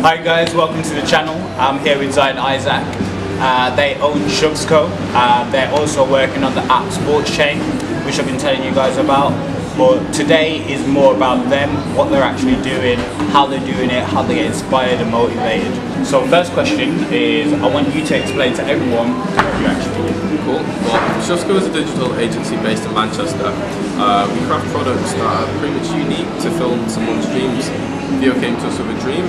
Hi guys, welcome to the channel. I'm here with Izaac and Izaac. They own Shuffzco. They're also working on the app sports chain, which I've been telling you guys about. But today is more about them, what they're actually doing, how they're doing it, how they get inspired and motivated. So first question is, I want you to explain to everyone what you actually do. Cool. Well, Shuffzco is a digital agency based in Manchester. We craft products that are pretty much unique to fill someone's dreams. Theo came to us with a dream,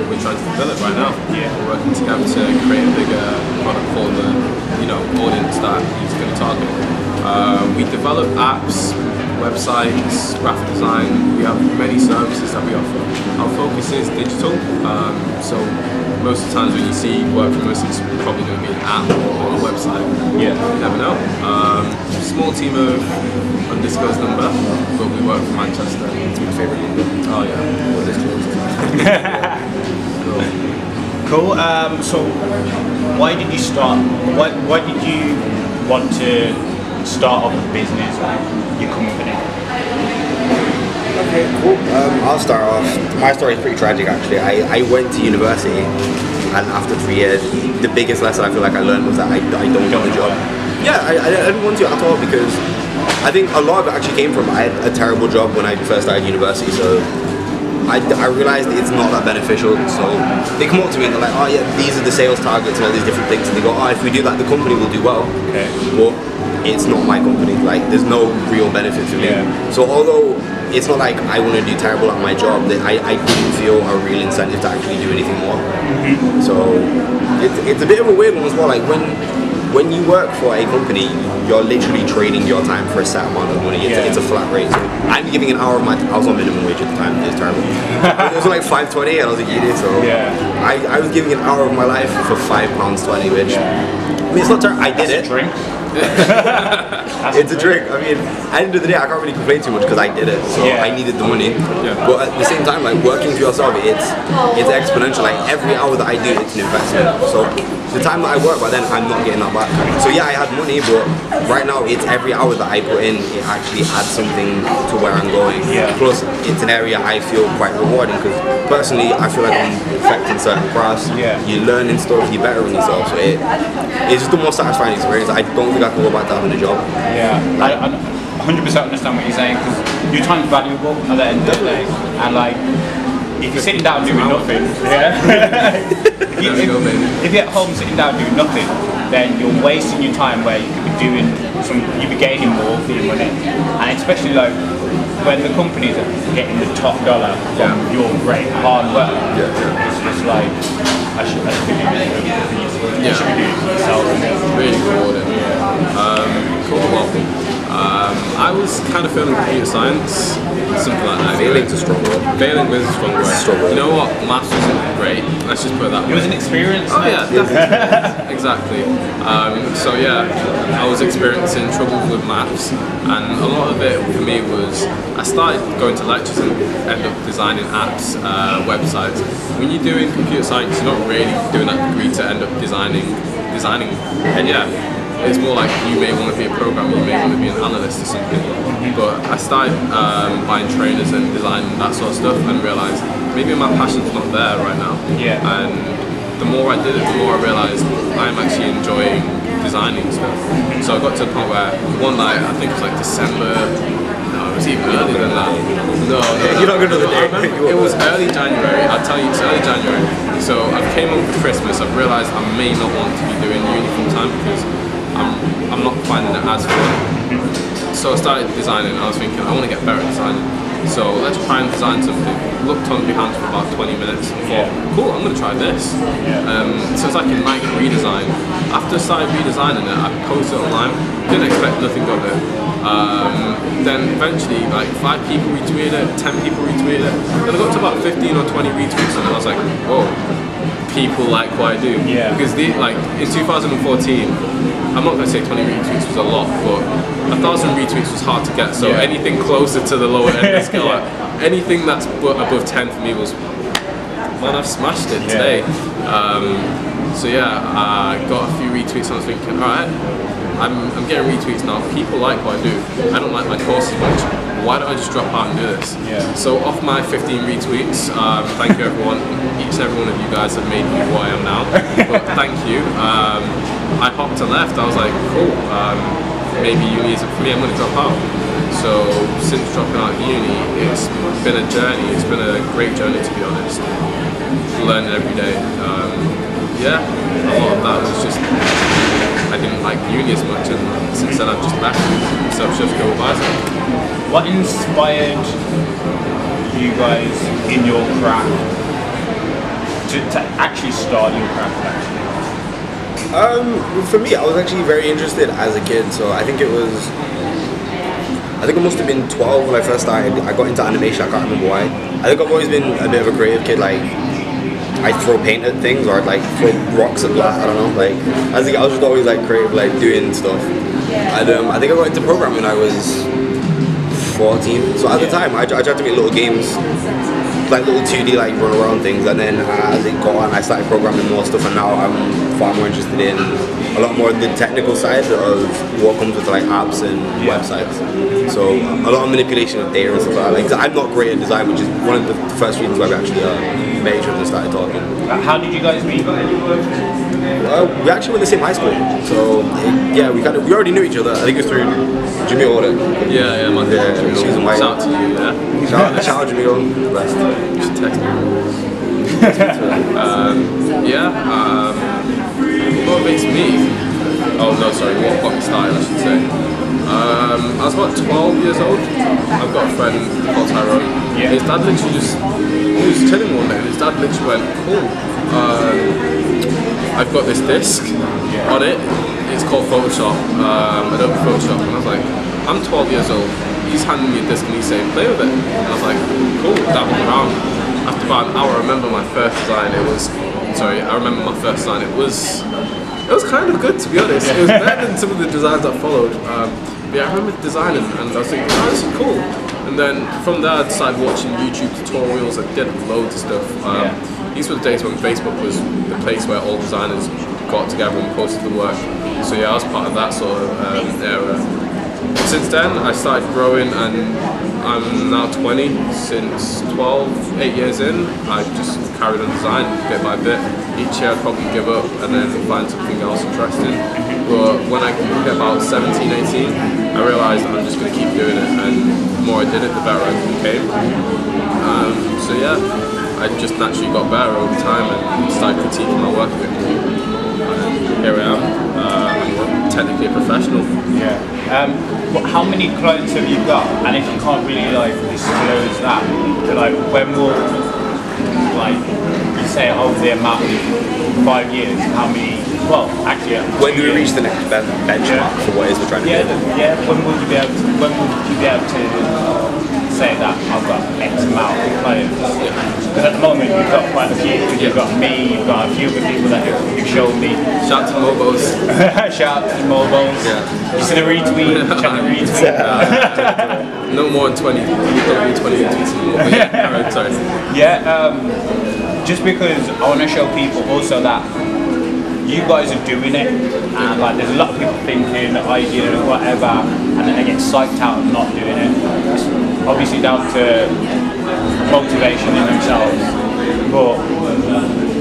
we're trying to fulfill it right now. Yeah. We're working together to create a bigger product for the audience that he's going to target. We develop apps, websites, graphic design. We have many services that we offer. Our focus is digital, so most of the times when you see work from us, it's probably going to be an app or a website. Yeah. You never know. Small team of undisclosed number, but we work from Manchester. It's my favourite number. Oh yeah. Cool. So why did you start? Why did you want to start up a business, your company? Okay, cool. I'll start off. My story is pretty tragic actually. I went to university, and after 3 years, the biggest lesson I feel like I learned was that I don't want a job. Yeah, I didn't want to at all, because I think a lot of it actually came from I had a terrible job when I first started university, so I realized it's not that beneficial. So they come up to me and they're like, oh yeah, these are the sales targets and all these different things, and they go, oh, if we do that, the company will do well. Okay. But it's not my company. Like, there's no real benefit for me. Yeah. So although it's not like I want to do terrible at my job, that I didn't feel a real incentive to actually do anything more. Mm-hmm. So it's a bit of a weird one as well. Like when you work for a company, you're literally trading your time for a set amount of money. It's a flat rate. So I'm giving an hour of my I was on minimum wage at the time. It was terrible. It was like $5.20 and I was a uni, so yeah. I was giving an hour of my life for £5.20, which I mean, it's not terrible. I did it. A drink. It's a drink. I mean, at the end of the day, I can't really complain too much because I did it, so I needed the money. Yeah. But at the same time, like, working for yourself, it's exponential. Like, every hour that I do, it's an investment. So the time that I work by then, I'm not getting that back. So yeah, I had money, but right now it's every hour that I put in, it actually adds something to where I'm going. Yeah. Plus, it's an area I feel quite rewarding, because personally, I feel like I'm perfecting certain crafts. Yeah. You're learning stuff, you're better in yourself. So it's just the most satisfying experience. I don't think I can go back to having a job. Yeah, I 100% understand what you're saying, because your time's valuable at the end of the day, and like, if you're sitting down doing nothing, if you're at home sitting down doing nothing, then you're wasting your time where you could be doing you'd be gaining more for your money, and especially like when the companies are getting the top dollar from your great hard work. It's just like I should be doing it. You should be doing it for yourself. Really rewarding. Cool. Well, I was kind of failing computer science, something like that. Failing's a strong word. Failing was a strong word. You know what? Maths wasn't great. Let's just put it that way. It was an experience. Oh yeah, definitely. Exactly. So yeah, I was experiencing trouble with maths, and a lot of it for me was I started going to lectures and ended up designing apps, websites. When you're doing computer science, you're not really doing that degree to end up designing, and yeah. It's more like you may want to be a programmer, you may want to be an analyst or something. But I started buying trainers and designing that sort of stuff, and realised maybe my passion's not there right now. Yeah. And the more I did it, the more I realised I'm actually enjoying designing stuff. So I got to the point where one night, I think it was like December, no, it was even earlier than that. No. You're not going to the day. It was early January, I'll tell you, it's early January. So I came home for Christmas, I've realised I may not want to be doing uni full time, because I'm not finding it as fun. So I started designing. I was thinking, I want to get better at designing. So let's try and design something. Looked on Behance for about 20 minutes and thought, cool, I'm going to try this. So it's like a Nike redesign. After I started redesigning it, I posted it online. Didn't expect nothing of it. Then eventually, like 5 people retweeted it, 10 people retweeted it. Then I got to about 15 or 20 retweets, and I was like, whoa. People like what I do. Because like in 2014, I'm not going to say 20 retweets was a lot, but 1,000 retweets was hard to get. So anything closer to the lower end of the scale, like, anything that's above 10 for me was, man, I've smashed it today. So yeah, I got a few retweets and I was thinking, alright, I'm getting retweets now. People like what I do. I don't like my course as much. Why don't I just drop out and do this? Yeah. So off my 15 retweets, thank you everyone. Each and every one of you guys have made me who I am now. But thank you. I hopped and left. I was like, cool. Maybe uni isn't for me. I'm going to drop out. So since dropping out of uni, it's been a journey. It's been a great journey, to be honest. Learning every day. Yeah, a lot of that was just I didn't like uni as much, and since then I've just left Shuffzco with Izaac. What inspired you guys in your craft to actually start your craft? For me, I was actually very interested as a kid. So I think it must have been 12 when I first started. I got into animation. I can't remember why. I think I've always been a bit of a creative kid. Like, I'd throw paint at things, or I'd like throw rocks at glass. I don't know. Like, I was just always like creative, like doing stuff. And I think I got into programming when I was 14. So at the time, I tried to make little games, like little 2D like run around things. And then as it got on, I started programming more stuff. And now I'm far more interested in a lot more of the technical side of what comes with like apps and websites. So a lot of manipulation of data and stuff like that. Like, I'm not great at design, which is one of the first reasons why we actually made each other and started talking. How did you guys meet? We actually went to the same high school, so yeah, we already knew each other. I think it was through Jimmy Order. Yeah, my yeah, she was in white. Shout out to you, yeah. Shout out Jimmy Order. Blessed. You should text me. What makes me? Oh no, sorry. What got me started, I should say. I was about 12 years old. I've got a friend called Tyrone. Yeah. His dad literally he was chilling one day, and his dad literally went, cool. I've got this disc on it. It's called Photoshop, Adobe Photoshop. And I was like, I'm 12 years old. He's handing me a disc and he's saying, play with it. And I was like, cool, dabbling around. After about an hour, I remember my first design. It was kind of good, to be honest. It was better than some of the designs that followed. Yeah, I remember designing and I was thinking, oh, this is cool. And then from there, I started watching YouTube tutorials. I did loads of stuff. These were the days when Facebook was the place where all designers got together and posted the work. So yeah, I was part of that sort of era. Since then, I started growing, and I'm now 20. Since 8 years in, I've just carried on design bit by bit. Each year I'd probably give up and then find something else interesting. But when I hit about 17, 18, I realised I'm just going to keep doing it, and the more I did it, the better I became. So yeah, I just naturally got better over time and started critiquing my work a bit more. And here I am. I'm technically a professional. Yeah. How many clients have you got? And if you can't really like disclose that, like when will like you say over the amount of 5 years? How many? Well, actually, when do we reach the next benchmark for what it is we're trying to do? Yeah. When will you be able to say that I've got X amount of clients? Because at the moment you've got quite a few. You've got me. You've got a few other people that you've showed me. Shout out to Mobos. Shout out to Mobos. Yeah. You see the retweet. Check the retweet. No more than 20. You don't need 20 tweets anymore. But yeah, sorry. Yeah. Just because I want to show people also that you guys are doing it, and like there's a lot of people thinking, idea or whatever, and then they get psyched out of not doing it. It's obviously down to motivation in themselves, but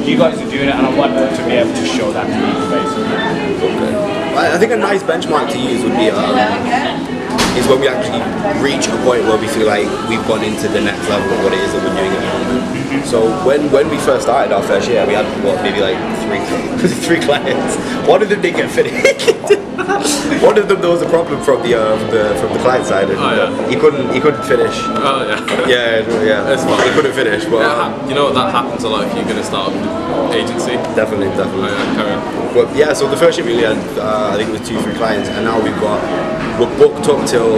you guys are doing it, and I want to be able to show that to people basically. Okay. I think a nice benchmark to use would be is when we actually reach a point where we feel like we've gone into the next level of what it is that we're doing at the moment. So when we first started our first year, we had maybe like three clients. One of them didn't get finished. One of them there was a problem from the client side, and he couldn't finish. Oh yeah. Yeah. It's fine. He couldn't finish. But you know that happens a lot if you're going to start an agency. Definitely. Oh, yeah, carry on. But yeah, so the first year we had I think it was 2-3 clients, and now we're booked up till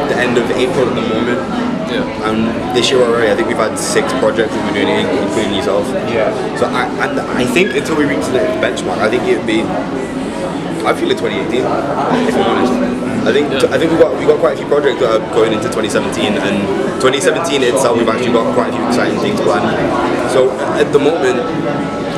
the end of April at the moment. Yeah. And this year already, I think we've had 6 projects we've been doing, including yourself. Yeah. So I think until we reach the benchmark, I think it'd be. I feel it's 2018, if I'm honest. I think we got quite a few projects that are going into 2017, and 2017 itself we've actually got quite a few exciting things planned. So at the moment,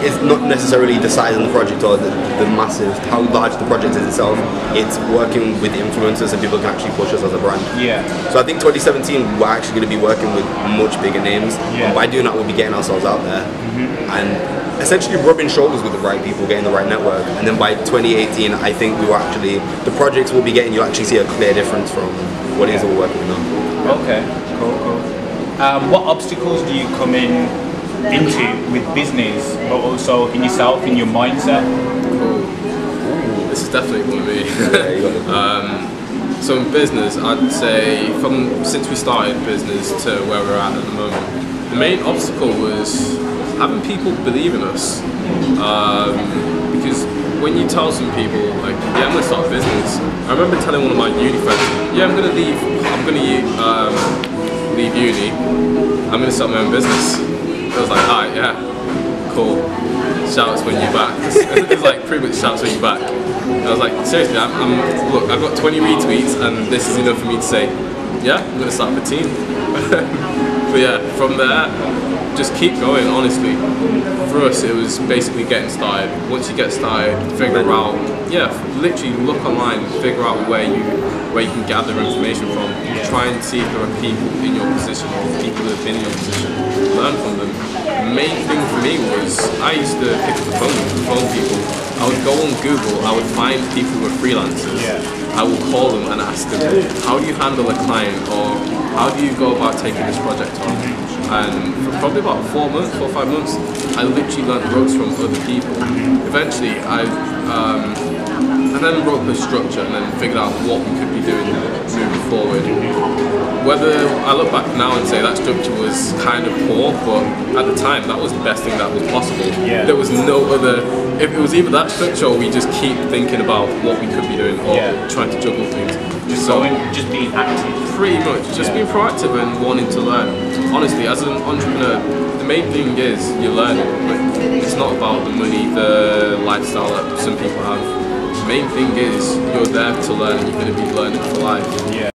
it's not necessarily the size of the project or the massive, how large the project is itself. It's working with influencers and people can actually push us as a brand. Yeah. So I think 2017 we're actually going to be working with much bigger names. Yeah. And by doing that, we'll be getting ourselves out there and essentially rubbing shoulders with the right people, getting the right network. And then by 2018, I think we will actually, the projects we'll be getting, you'll actually see a clear difference from what it is that we're working with now. Okay, cool. What obstacles do you come into with business, but also in yourself, in your mindset? This is definitely one of me. So in business, I'd say since we started business to where we're at the moment, the main obstacle was having people believe in us. Because when you tell some people, like, yeah, I'm gonna start a business. I remember telling one of my uni friends, yeah, I'm gonna leave uni. I'm gonna start my own business. I was like, alright, yeah, cool. Shouts when you're back. It's like pretty much shouts when you're back. I was like, seriously, look, I've got 20 retweets and this is enough for me to say, yeah, I'm gonna start up a team. But yeah, from there, just keep going, honestly. For us, it was basically getting started. Once you get started, figure out, literally look online, figure out where you can gather information from. Try and see if there are people in your position or people that have been in your position. Learn from them. The main thing for me was, I used to pick up the phone people. I would go on Google, I would find people who were freelancers. I would call them and ask them, how do you handle a client, or how do you go about taking this project on? And for probably about 4 or 5 months, I literally learned ropes from other people. Eventually, and then wrote the structure and then figured out what we could be doing moving forward. Whether I look back now and say that structure was kind of poor, but at the time that was the best thing that was possible. There was no other, if it was either that structure or we just keep thinking about what we could be doing or trying to juggle things. Just being active. Pretty much, just being proactive and wanting to learn. Honestly, as an entrepreneur, the main thing is you're learning. Like, it's not about the money, the lifestyle that some people have. The main thing is you're there to learn and you're going to be learning for life.